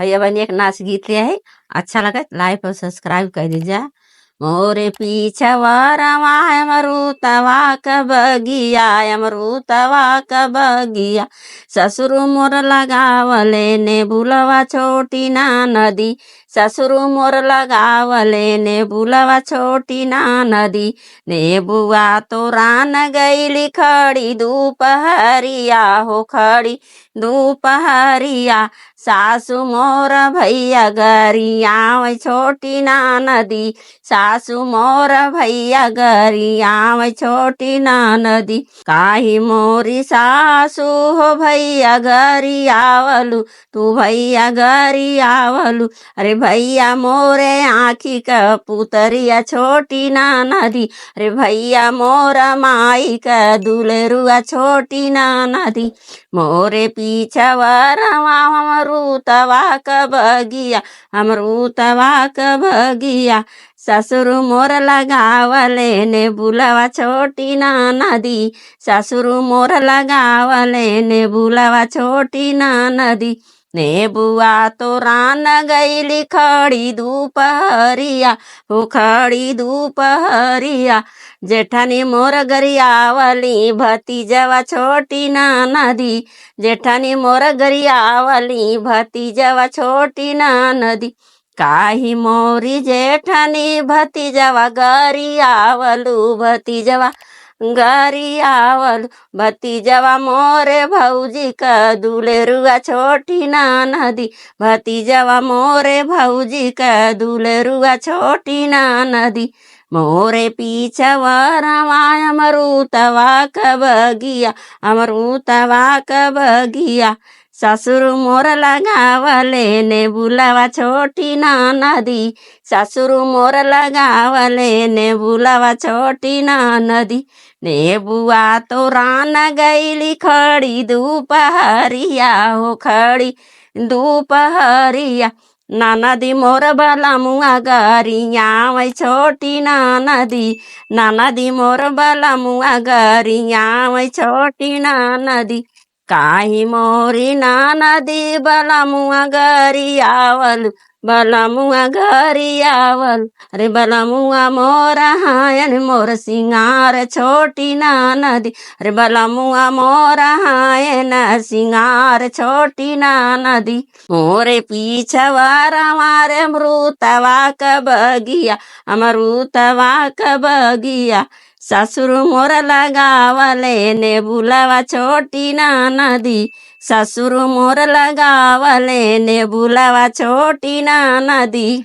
भैया बहनी एक नाच गीत लिया है। अच्छा लगा लाइक और सब्सक्राइब कर दीजिए। मोरे पीछवा रवा अमरूतवा क बगिया, अमरूतवा क बगिया। ससुर मोर लगावले ने बुलवा छोटी ना नदी, ससुर मोर लगावले ने बुलवा छोटी ना नदी। ने बुआ तो रान गईली खड़ी दोपहरिया हो, खड़ी दोपहरिया। सासु मोर भैया गरिया छोटी ना नदी, सासु मोर भैया गरिया छोटी ना नदी। काहे मोरी सासु हो भैया गरियावलु, तू भैया गरियावलु। अरे भैया मोरे आँखी का पुतरिया छोटी ना नदी, अरे भैया मोरा माई का दुलेरुआ छोटी ना नदी। मोरे पीछवा रवा अमरूतवा क बगिया, अमरूतवा क बगिया। ससुर मोर लगावले ने बुलवा छोटी ना नदी, ससुर मोर लगावले ने बुलवा छोटी ना नदी। ने बुआ तो रान गईली खड़ी दोपहरिया हो, खड़ी दोपहरिया। जेठानी मोर गरियावली भतीजवा छोटी ना नदी, जेठानी मोर गरियावली भतीजवा छोटी ना नदी। काहे मोरी जेठानी भतीजवा गरियावलु, भतीजवा गरियावलु। भतीजवा मोरे भौजी का दुलेरुआ छोटी ना नदी, भतीजवा मोरे भौजी का दुलेरुआ छोटी ना नदी। मोरे पीछवा रवा अमरूतवा क बगिया, अमरूतवा क बगिया। ससुर मोर लगावले ने बुलवा छोटी ना नदी, ससुर मोर लगावले ने बुलवा छोटी ना नदी। ने बुआ तो रान गईली खड़ी दोपहरिया हो, खड़ी दोपहरिया। ना नदी मोर बला मुआ गरिया छोटी ना नदी, ना नदी मोर बला मुआ गरिया छोटी ना नदी। काहे मोरी ना नदी बला मुआ गरियावलु, बला मुआ गरियावलु। अरे बला मुआ मोरा हायन मोर सिंगार छोटी ना नदी, अरे बला मुआ मोरा हायन सिंगार छोटी ना नदी। मोरे पीछवा रवारे अमरूतवा क बगिया, अमरूतवा क बगिया। ससुर मोर लगावले ने बुलवा छोटी ना नदी, ससुर मोर लगावले ने बुलवा छोटी ना नदी।